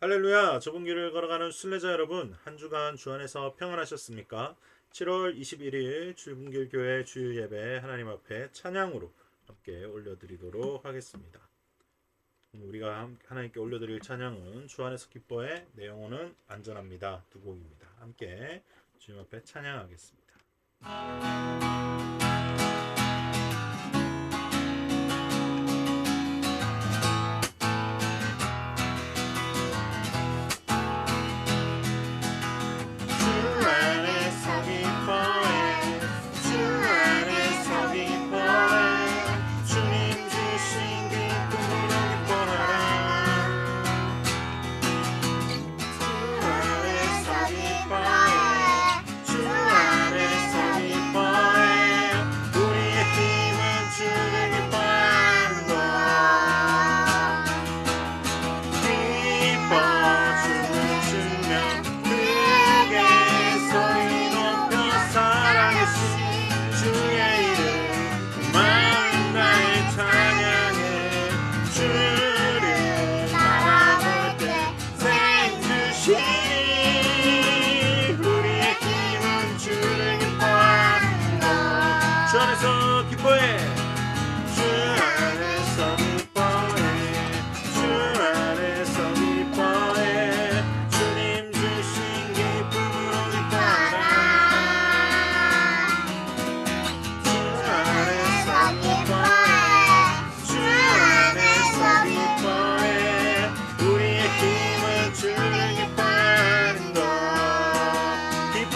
할렐루야. 좁은 길을 걸어가는 순례자 여러분, 한 주간 주 안에서 평안하셨습니까? 7월 21일 출근길 교회 주일 예배 하나님 앞에 찬양으로 함께 올려드리도록 하겠습니다. 오늘 우리가 하나님께 올려드릴 찬양은 주 안에서 기뻐해 내 영혼은 안전합니다. 두 곡입니다. 함께 주님 앞에 찬양하겠습니다. 주 안에서 기뻐해. 주 안에서 기뻐해. 주 안에서 기뻐해. 주님 주신 기쁨으로 기뻐하라. 주 안에서 기뻐해. 주 안에서 기뻐해. 우리의 힘은 주를 기뻐하는 것. 기뻐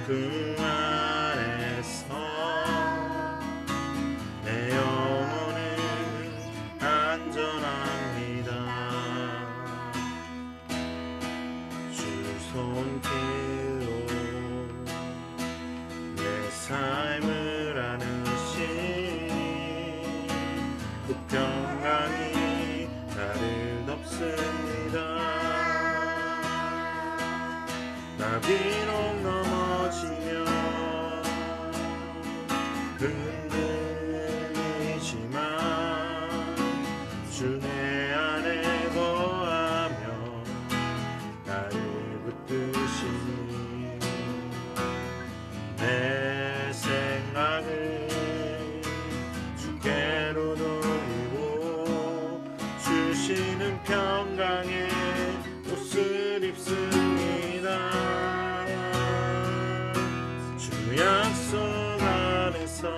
그 안에서 내 영혼은 안전합니다. 주 손길로 내 삶을 안으시니 그 평강이 나를 덮습니다. 나 비록 넘어지면 흔들리지만 주 내 안에 거하며 나를 붙드시니 내 생각을 주께로 돌리고 주시는 평강의 옷을 입습니다. 주 약속 안에서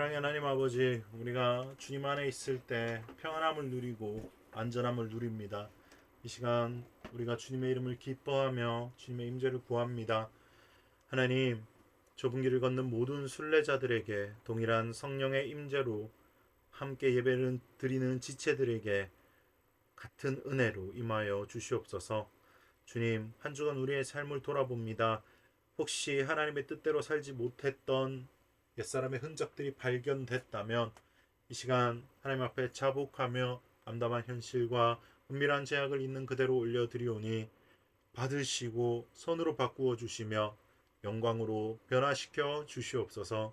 사랑의 하나님 아버지, 우리가 주님 안에 있을 때 평안함을 누리고 안전함을 누립니다. 이 시간 우리가 주님의 이름을 기뻐하며 주님의 임재를 구합니다. 하나님, 좁은 길을 걷는 모든 순례자들에게 동일한 성령의 임재로 함께 예배를 드리는 지체들에게 같은 은혜로 임하여 주시옵소서. 주님, 한 주간 우리의 삶을 돌아봅니다. 혹시 하나님의 뜻대로 살지 못했던 옛사람의 흔적들이 발견됐다면 이 시간 하나님 앞에 자복하며 암담한 현실과 은밀한 죄악을 있는 그대로 올려드리오니 받으시고 선으로 바꾸어 주시며 영광으로 변화시켜 주시옵소서.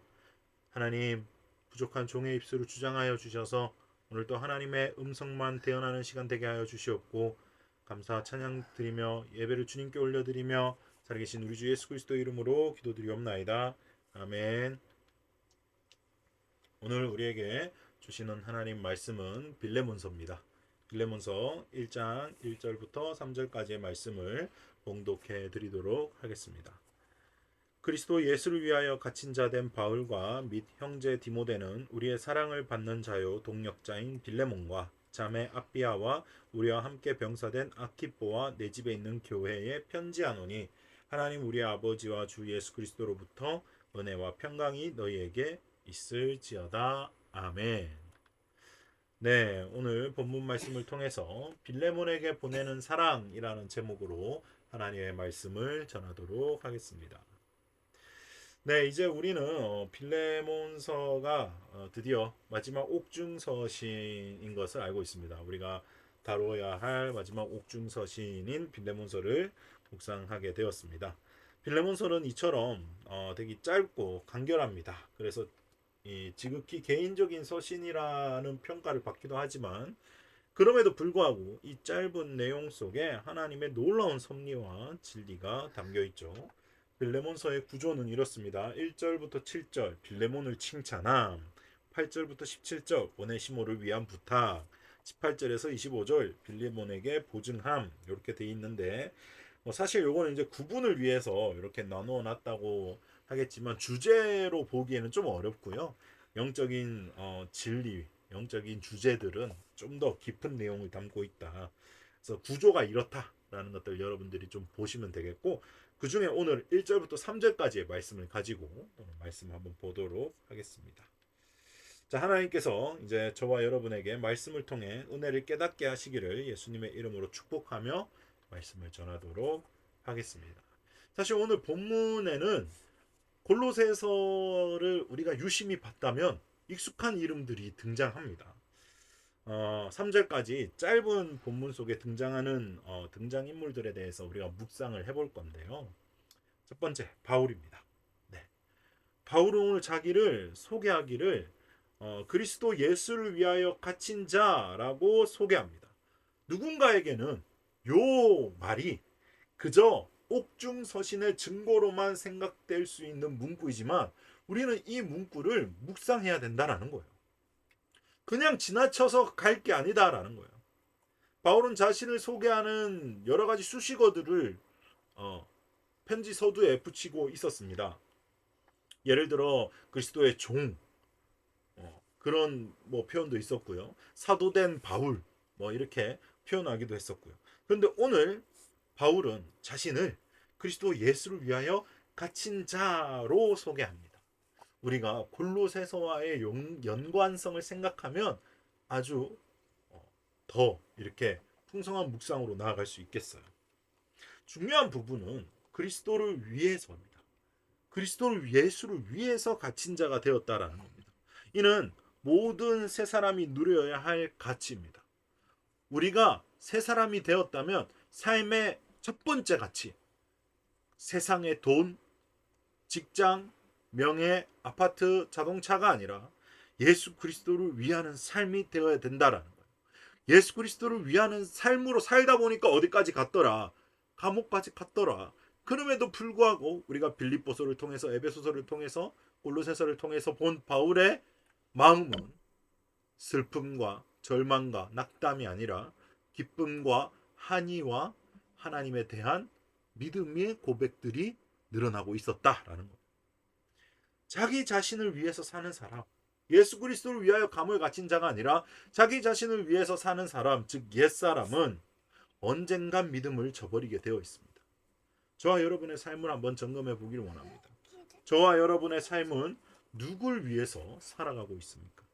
하나님, 부족한 종의 입술을 주장하여 주셔서 오늘도 하나님의 음성만 대언하는 시간 되게 하여 주시옵고, 감사 찬양 드리며 예배를 주님께 올려드리며 살아계신 우리 주 예수 그리스도 이름으로 기도드리옵나이다. 아멘. 오늘 우리에게 주시는 하나님 말씀은 빌레몬서입니다. 빌레몬서 1장 1절부터 3절까지의 말씀을 봉독해 드리도록 하겠습니다. 그리스도 예수를 위하여 갇힌 자 된 바울과 및 형제 디모데는 우리의 사랑을 받는 자요 동력자인 빌레몬과 자매 아비아와 우리와 함께 병사된 아키뽀와 내 집에 있는 교회에 편지하노니, 하나님 우리의 아버지와 주 예수 그리스도로부터 은혜와 평강이 너희에게 있을지어다. 아멘. 네, 오늘 본문 말씀을 통해서 빌레몬에게 보내는 사랑이라는 제목으로 하나님의 말씀을 전하도록 하겠습니다. 네, 이제 우리는 빌레몬서가 드디어 마지막 옥중서신인 것을 알고 있습니다. 우리가 다루어야 할 마지막 옥중서신인 빌레몬서를 묵상하게 되었습니다. 빌레몬서는 이처럼 되게 짧고 간결합니다. 그래서 지극히 개인적인 서신이라는 평가를 받기도 하지만, 그럼에도 불구하고 이 짧은 내용 속에 하나님의 놀라운 섭리와 진리가 담겨 있죠. 빌레몬서의 구조는 이렇습니다. 1절부터 7절 빌레몬을 칭찬함, 8절부터 17절 오네시모를 위한 부탁, 18절에서 25절 빌레몬에게 보증함, 이렇게 돼 있는데, 사실 요거는 이제 구분을 위해서 이렇게 나누어 놨다고 하겠지만 주제로 보기에는 좀 어렵고요. 영적인 진리, 영적인 주제들은 좀 더 깊은 내용을 담고 있다. 그래서 구조가 이렇다라는 것들 여러분들이 좀 보시면 되겠고, 그 중에 오늘 1절부터 3절까지의 말씀을 가지고 오늘 말씀 한번 보도록 하겠습니다. 자, 하나님께서 이제 저와 여러분에게 말씀을 통해 은혜를 깨닫게 하시기를 예수님의 이름으로 축복하며 말씀을 전하도록 하겠습니다. 사실 오늘 본문에는 골로새서를 우리가 유심히 봤다면 익숙한 이름들이 등장합니다. 3절까지 짧은 본문 속에 등장하는 등장인물들에 대해서 우리가 묵상을 해볼 건데요. 첫 번째, 바울입니다. 네. 바울은 오늘 자기를 소개하기를 그리스도 예수를 위하여 갇힌 자라고 소개합니다. 누군가에게는 요 말이 그저 옥중서신의 증거로만 생각될 수 있는 문구이지만 우리는 이 문구를 묵상해야 된다라는 거예요. 그냥 지나쳐서 갈 게 아니다라는 거예요. 바울은 자신을 소개하는 여러 가지 수식어들을 편지 서두에 붙이고 있었습니다. 예를 들어 그리스도의 종, 그런 표현도 있었고요. 사도된 바울, 이렇게 표현하기도 했었고요. 그런데 오늘 바울은 자신을 그리스도 예수를 위하여 갇힌 자로 소개합니다. 우리가 골로새서와의 연관성을 생각하면 아주 더 이렇게 풍성한 묵상으로 나아갈 수 있겠어요. 중요한 부분은 그리스도를 위해서입니다. 그리스도를 예수를 위해서 갇힌 자가 되었다라는 겁니다. 이는 모든 새 사람이 누려야 할 가치입니다. 우리가 새 사람이 되었다면 삶의 첫 번째 가치, 세상의 돈, 직장, 명예, 아파트, 자동차가 아니라 예수 그리스도를 위하는 삶이 되어야 된다라는 거예요. 예수 그리스도를 위하는 삶으로 살다 보니까 어디까지 갔더라? 감옥까지 갔더라. 그럼에도 불구하고 우리가 빌립보서를 통해서, 에베소서를 통해서, 골로새서를 통해서 본 바울의 마음은 슬픔과 절망과 낙담이 아니라 기쁨과 한의와 하나님에 대한 믿음의 고백들이 늘어나고 있었다라는 거예요. 자기 자신을 위해서 사는 사람, 예수 그리스도를 위하여 감옥에 갇힌 자가 아니라 자기 자신을 위해서 사는 사람, 즉 옛사람은 언젠간 믿음을 저버리게 되어 있습니다. 저와 여러분의 삶을 한번 점검해 보기를 원합니다. 저와 여러분의 삶은 누굴 위해서 살아가고 있습니까?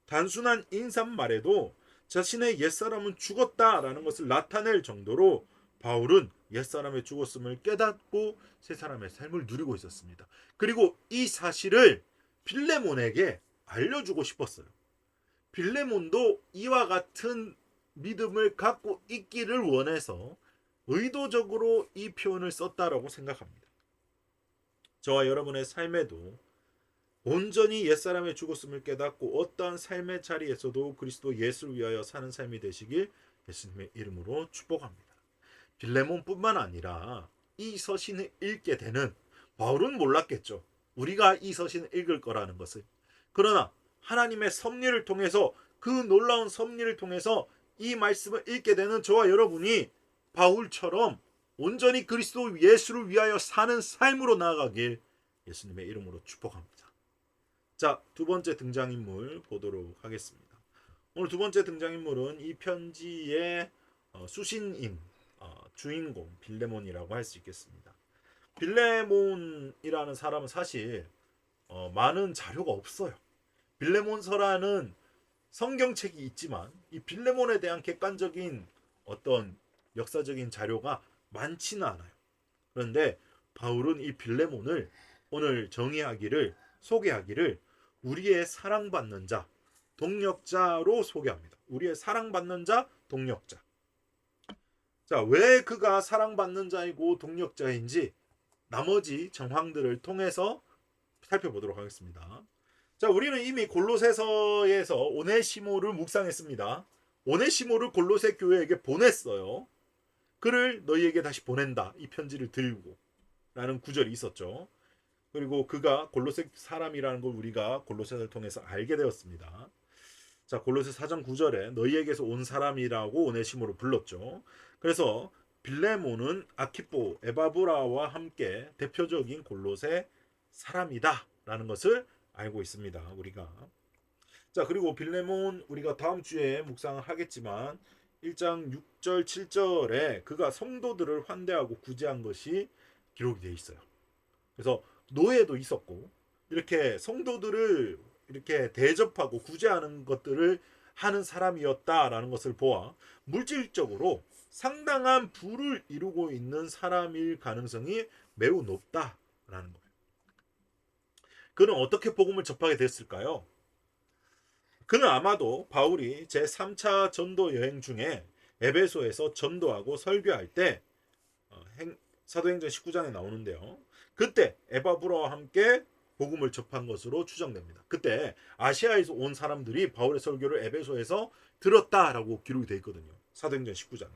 단순한 인사말에도 자신의 옛사람은 죽었다라는 것을 나타낼 정도로 바울은 옛사람의 죽었음을 깨닫고 새 사람의 삶을 누리고 있었습니다. 그리고 이 사실을 빌레몬에게 알려주고 싶었어요. 빌레몬도 이와 같은 믿음을 갖고 있기를 원해서 의도적으로 이 표현을 썼다라고 생각합니다. 저와 여러분의 삶에도 온전히 옛사람의 죽었음을 깨닫고 어떠한 삶의 자리에서도 그리스도 예수를 위하여 사는 삶이 되시길 예수님의 이름으로 축복합니다. 빌레몬뿐만 아니라 이 서신을 읽게 되는 바울은 몰랐겠죠. 우리가 이 서신을 읽을 거라는 것을. 그러나 하나님의 섭리를 통해서, 그 놀라운 섭리를 통해서 이 말씀을 읽게 되는 저와 여러분이 바울처럼 온전히 그리스도 예수를 위하여 사는 삶으로 나아가길 예수님의 이름으로 축복합니다. 자, 두 번째 등장인물 보도록 하겠습니다. 오늘 두 번째 등장인물은 이 편지의 수신인, 주인공 빌레몬이라고 할 수 있겠습니다. 빌레몬이라는 사람은 사실 많은 자료가 없어요. 빌레몬서라는 성경책이 있지만 이 빌레몬에 대한 객관적인 어떤 역사적인 자료가 많지는 않아요. 그런데 바울은 이 빌레몬을 오늘 소개하기를 우리의 사랑받는 자, 동력자로 소개합니다. 우리의 사랑받는 자, 동력자. 자, 왜 그가 사랑받는 자이고 동력자인지 나머지 정황들을 통해서 살펴보도록 하겠습니다. 자, 우리는 이미 골로새서에서 오네시모를 묵상했습니다. 오네시모를 골로새 교회에게 보냈어요. 그를 너희에게 다시 보낸다. 이 편지를 들고 라는 구절이 있었죠. 그리고 그가 골로새 사람이라는 걸 우리가 골로새를 통해서 알게 되었습니다. 자, 골로새 4장 9절에 너희에게서 온 사람이라고 오네시모를 불렀죠. 그래서 빌레몬은 아키포, 에바브라와 함께 대표적인 골로새 사람이다 라는 것을 알고 있습니다. 우리가. 자, 그리고 빌레몬 우리가 다음 주에 묵상을 하겠지만 1장 6절 7절에 그가 성도들을 환대하고 구제한 것이 기록이 되어 있어요. 그래서 노예도 있었고 이렇게 성도들을 이렇게 대접하고 구제하는 것들을 하는 사람이었다라는 것을 보아 물질적으로 상당한 부를 이루고 있는 사람일 가능성이 매우 높다라는 거예요. 그는 어떻게 복음을 접하게 됐을까요? 그는 아마도 바울이 제3차 전도 여행 중에 에베소에서 전도하고 설교할 때 사도행전 19장에 나오는데요. 그때 에바브라와 함께 복음을 접한 것으로 추정됩니다. 그때 아시아에서 온 사람들이 바울의 설교를 에베소에서 들었다라고 기록이 되어 있거든요. 사도행전 19장에.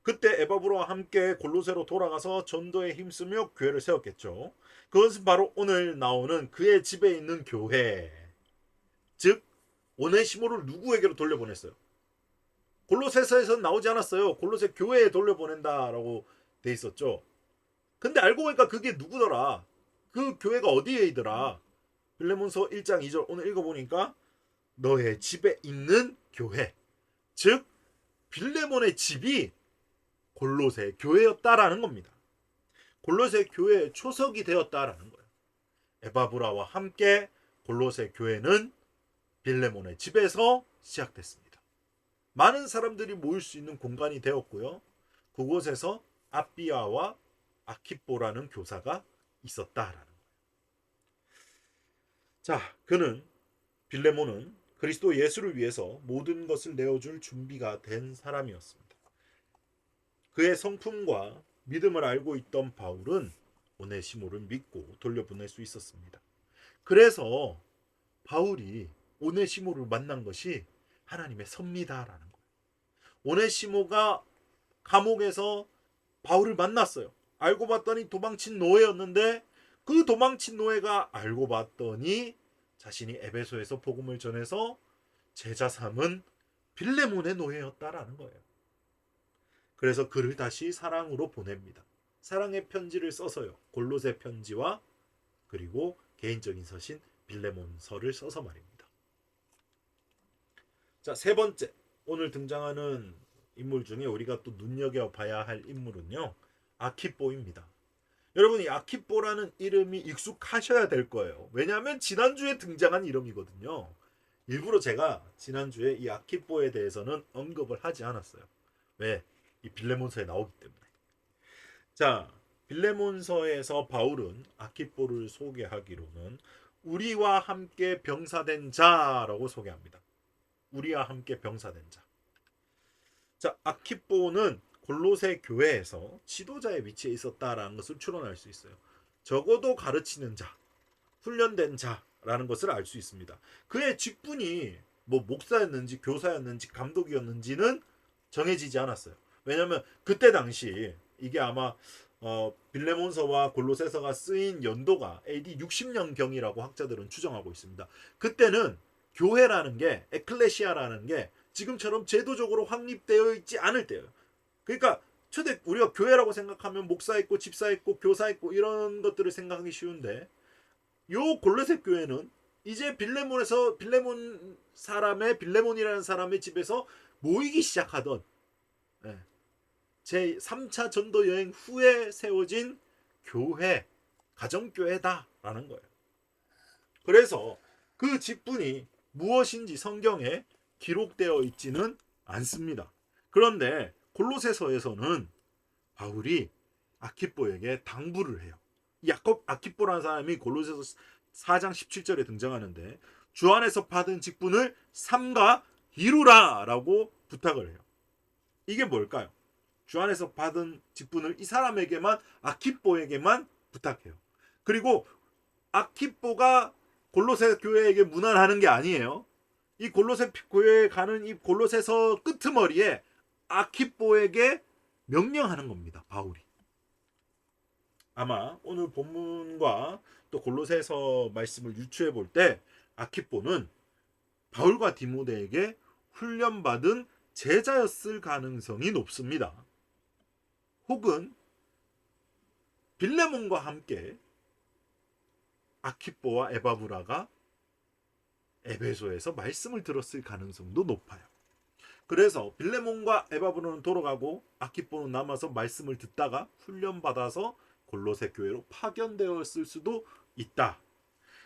그때 에바브라와 함께 골로새로 돌아가서 전도에 힘쓰며 교회를 세웠겠죠. 그것은 바로 오늘 나오는 그의 집에 있는 교회, 즉 오네시모를 누구에게로 돌려보냈어요? 골로새서에서는 나오지 않았어요. 골로새 교회에 돌려보낸다라고 돼 있었죠. 근데 알고 보니까 그게 누구더라? 그 교회가 어디에 있더라? 빌레몬서 1장 2절 오늘 읽어보니까 너의 집에 있는 교회, 즉 빌레몬의 집이 골로새 교회였다라는 겁니다. 골로새 교회의 초석이 되었다라는 거예요. 에바브라와 함께 골로새 교회는 빌레몬의 집에서 시작됐습니다. 많은 사람들이 모일 수 있는 공간이 되었고요. 그곳에서 아비아와 아키포라는 교사가 있었다라는 거예요. 자, 빌레몬은 그리스도 예수를 위해서 모든 것을 내어줄 준비가 된 사람이었습니다. 그의 성품과 믿음을 알고 있던 바울은 오네시모를 믿고 돌려보낼 수 있었습니다. 그래서 바울이 오네시모를 만난 것이 하나님의 섭리다라는 거예요. 오네시모가 감옥에서 바울을 만났어요. 알고 봤더니 도망친 노예였는데 그 도망친 노예가 알고 봤더니 자신이 에베소에서 복음을 전해서 제자 삼은 빌레몬의 노예였다라는 거예요. 그래서 그를 다시 사랑으로 보냅니다. 사랑의 편지를 써서요. 골로새 편지와 그리고 개인적인 서신 빌레몬서를 써서 말입니다. 자, 세 번째, 오늘 등장하는 인물 중에 우리가 또 눈여겨봐야 할 인물은요, 아키뽀입니다. 여러분, 이 아키뽀라는 이름이 익숙하셔야 될 거예요. 왜냐하면 지난주에 등장한 이름이거든요. 일부러 제가 지난주에 이 아키뽀에 대해서는 언급을 하지 않았어요. 왜? 이 빌레몬서에 나오기 때문에. 자, 빌레몬서에서 바울은 아키뽀를 소개하기로는 우리와 함께 병사된 자라고 소개합니다. 우리와 함께 병사된 자. 자, 아키뽀는 골로새 교회에서 지도자의 위치에 있었다라는 것을 추론할 수 있어요. 적어도 가르치는 자, 훈련된 자라는 것을 알 수 있습니다. 그의 직분이 뭐 목사였는지 교사였는지 감독이었는지는 정해지지 않았어요. 왜냐하면 그때 당시 이게 아마 빌레몬서와 골로새서가 쓰인 연도가 AD 60년경이라고 학자들은 추정하고 있습니다. 그때는 교회라는 게 에클레시아라는 게 지금처럼 제도적으로 확립되어 있지 않을 때예요. 그러니까 초대 우리가 교회라고 생각하면 목사 있고 집사 있고 교사 있고 이런 것들을 생각하기 쉬운데 요 골로새 교회는 이제 빌레몬이라는 사람의 집에서 모이기 시작하던 제 3차 전도 여행 후에 세워진 교회, 가정교회다라는 거예요. 그래서 그 직분이 무엇인지 성경에 기록되어 있지는 않습니다. 그런데 골로새서에서는 바울이 아키뽀에게 당부를 해요. 아키뽀라는 사람이 골로새서 4장 17절에 등장하는데 주 안에서 받은 직분을 삼가 이루라라고 부탁을 해요. 이게 뭘까요? 주 안에서 받은 직분을 이 사람에게만 아키뽀에게만 부탁해요. 그리고 아키뽀가 골로새 교회에게 문안하는 게 아니에요. 이 골로새 교회에 가는 이 골로새서 끄트머리에 아키뽀에게 명령하는 겁니다. 바울이. 아마 오늘 본문과 또 골로새서 말씀을 유추해 볼 때 아키뽀는 바울과 디모데에게 훈련받은 제자였을 가능성이 높습니다. 혹은 빌레몬과 함께 아키뽀와 에바브라가 에베소에서 말씀을 들었을 가능성도 높아요. 그래서 빌레몬과 에바브라는 돌아가고 아키뽀는 남아서 말씀을 듣다가 훈련받아서 골로새 교회로 파견되었을 수도 있다.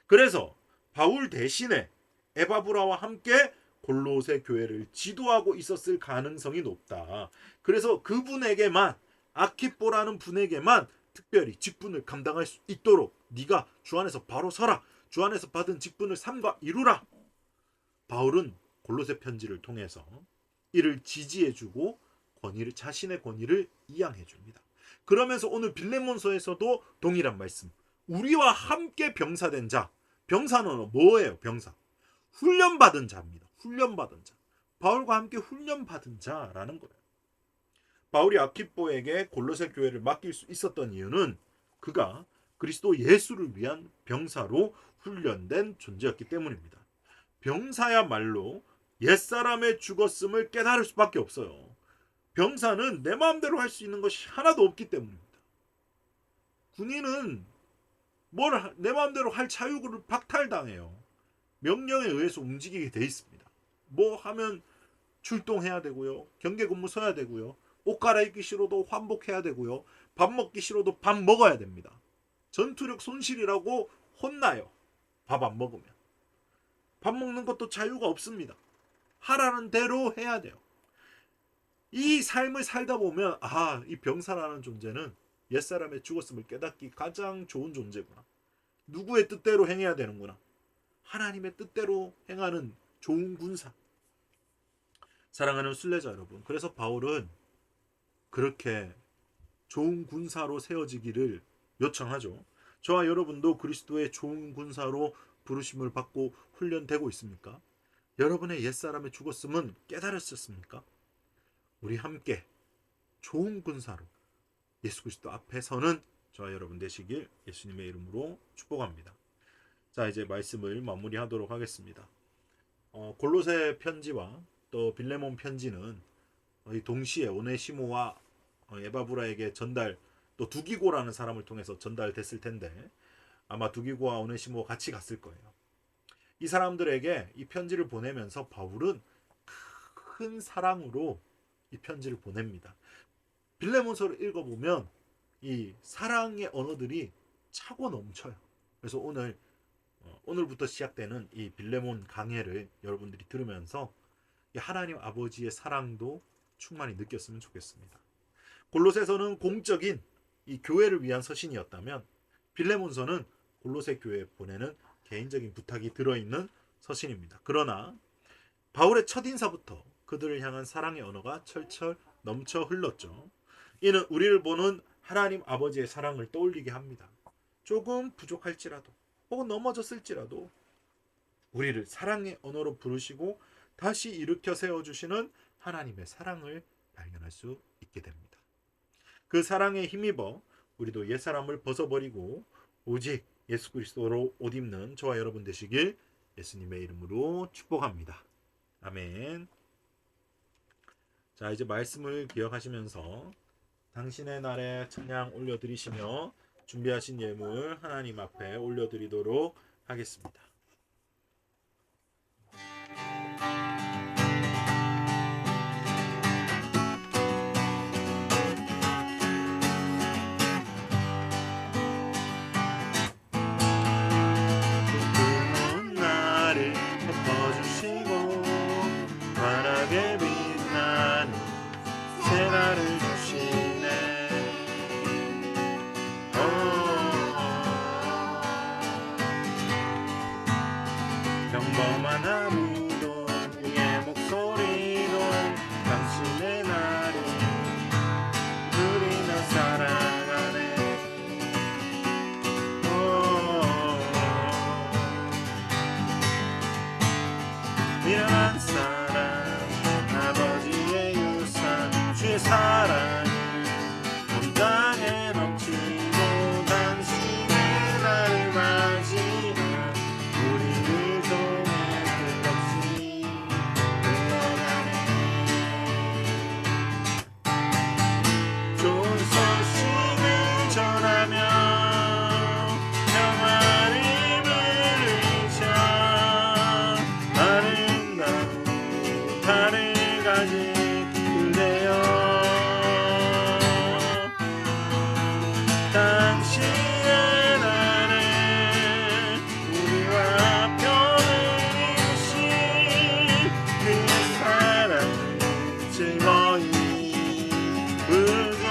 그래서 바울 대신에 에바브라와 함께 골로새 교회를 지도하고 있었을 가능성이 높다. 그래서 그분에게만 아키뽀라는 분에게만 특별히 직분을 감당할 수 있도록 네가 주 안에서 바로 서라. 주 안에서 받은 직분을 삼가 이루라. 바울은 골로새 편지를 통해서 이를 지지해주고 자신의 권위를 이양해줍니다. 그러면서 오늘 빌레몬서에서도 동일한 말씀. 우리와 함께 병사된 자. 병사는 뭐예요? 병사. 훈련받은 자입니다. 훈련받은 자. 바울과 함께 훈련받은 자라는 거예요. 바울이 아키뽀에게 골로새 교회를 맡길 수 있었던 이유는 그가 그리스도 예수를 위한 병사로 훈련된 존재였기 때문입니다. 병사야말로 옛사람의 죽었음을 깨달을 수밖에 없어요. 병사는 내 마음대로 할 수 있는 것이 하나도 없기 때문입니다. 군인은 내 마음대로 할 자유를 박탈당해요. 명령에 의해서 움직이게 돼 있습니다. 뭐 하면 출동해야 되고요. 경계 근무 서야 되고요. 옷 갈아입기 싫어도 환복해야 되고요. 밥 먹기 싫어도 밥 먹어야 됩니다. 전투력 손실이라고 혼나요. 밥 안 먹으면. 밥 먹는 것도 자유가 없습니다. 하라는 대로 해야 돼요. 이 삶을 살다 보면 이 병사라는 존재는 옛사람의 죽었음을 깨닫기 가장 좋은 존재구나. 누구의 뜻대로 행해야 되는구나. 하나님의 뜻대로 행하는 좋은 군사. 사랑하는 순례자 여러분. 그래서 바울은 그렇게 좋은 군사로 세워지기를 요청하죠. 저와 여러분도 그리스도의 좋은 군사로 부르심을 받고 훈련되고 있습니까? 여러분의 옛사람의 죽었음은 깨달으셨습니까? 우리 함께 좋은 군사로 예수 그리스도 앞에 서는 저와 여러분 되시길 예수님의 이름으로 축복합니다. 자, 이제 말씀을 마무리하도록 하겠습니다. 골로새 편지와 또 빌레몬 편지는 동시에 오네시모와 에바브라에게 또 두기고라는 사람을 통해서 전달됐을 텐데 아마 두기고와 오네시모가 같이 갔을 거예요. 이 사람들에게 이 편지를 보내면서 바울은 큰 사랑으로 이 편지를 보냅니다. 빌레몬서를 읽어보면 이 사랑의 언어들이 차고 넘쳐요. 그래서 오늘부터 시작되는 이 빌레몬 강해를 여러분들이 들으면서 이 하나님 아버지의 사랑도 충만히 느꼈으면 좋겠습니다. 골로새서는 공적인 이 교회를 위한 서신이었다면 빌레몬서는 골로새 교회에 보내는 개인적인 부탁이 들어있는 서신입니다. 그러나 바울의 첫 인사부터 그들을 향한 사랑의 언어가 철철 넘쳐 흘렀죠. 이는 우리를 보는 하나님 아버지의 사랑을 떠올리게 합니다. 조금 부족할지라도 혹은 넘어졌을지라도 우리를 사랑의 언어로 부르시고 다시 일으켜 세워주시는 하나님의 사랑을 발견할 수 있게 됩니다. 그 사랑에 힘입어 우리도 옛사람을 벗어버리고 오직 예수 그리스도로 옷 입는 저와 여러분 되시길 예수님의 이름으로 축복합니다. 아멘. 자, 이제 말씀을 기억하시면서 당신의 날에 찬양 올려드리시며 준비하신 예물 하나님 앞에 올려드리도록 하겠습니다. 푸른 날을 덮어주시고 환하게 빛나는 새날을 주시네. 평범한 하루도 우리의 목소리도 당신의 날을 누리며 살아가네. 미련한 사랑 아버지의 유산 주의 사랑이 온 땅에 넘치고 당신의 날을 맞이한 우리를 통해 끝없이 흘러가네. 좋은 소식을 전하며 평화를 부르자 아름다운 달을 가진 그대여 당신의 날에 우리와 편을 이루신 그 사랑을 즐거이 부르자.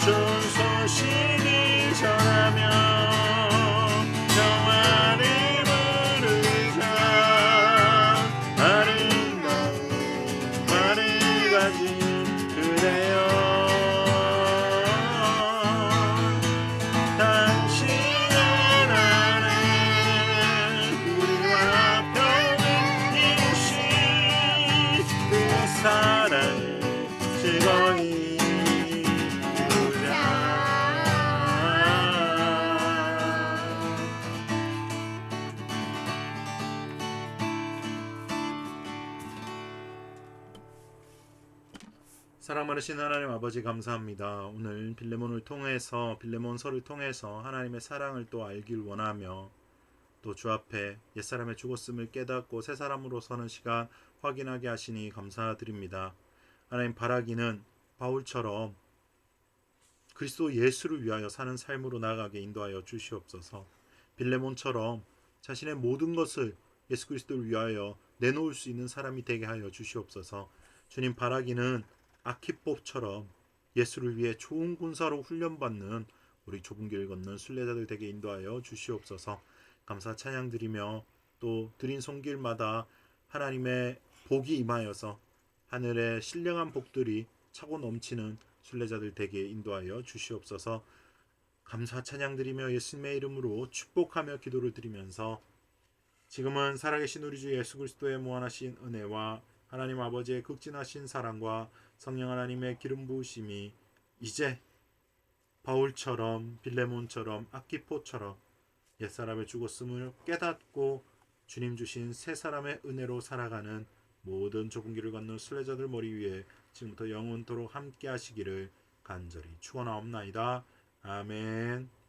좋은 소식을 전하며 평화를 부르자 아름다운 말을 가진 그대여 당신의 날에 우리와 평을 이루신 그 사랑을 즐거이 부르자. 사랑 많으신 하나님 아버지 감사합니다. 오늘 빌레몬서를 통해서 하나님의 사랑을 또 알길 원하며 또 주 앞에 옛사람의 죽었음을 깨닫고 새 사람으로 서는 시간 확인하게 하시니 감사드립니다. 하나님 바라기는 바울처럼 그리스도 예수를 위하여 사는 삶으로 나아가게 인도하여 주시옵소서. 빌레몬처럼 자신의 모든 것을 예수 그리스도를 위하여 내놓을 수 있는 사람이 되게 하여 주시옵소서. 주님 바라기는 아키법처럼 예수를 위해 좋은 군사로 훈련받는 우리 좁은 길 걷는 순례자들 되게 인도하여 주시옵소서. 감사 찬양 드리며 또 드린 손길마다 하나님의 복이 임하여서 하늘의 신령한 복들이 차고 넘치는 순례자들 되게 인도하여 주시옵소서. 감사 찬양 드리며 예수님의 이름으로 축복하며 기도를 드리면서 지금은 살아계신 우리 주 예수 그리스도의 무한하신 은혜와 하나님 아버지의 극진하신 사랑과 성령 하나님의 기름 부으심이 이제 바울처럼 빌레몬처럼 아키포처럼 옛사람의 죽었음을 깨닫고 주님 주신 새 사람의 은혜로 살아가는 모든 좁은 길을 걷는 순례자들 머리 위에 지금부터 영원토록 함께 하시기를 간절히 축원하옵나이다. 아멘.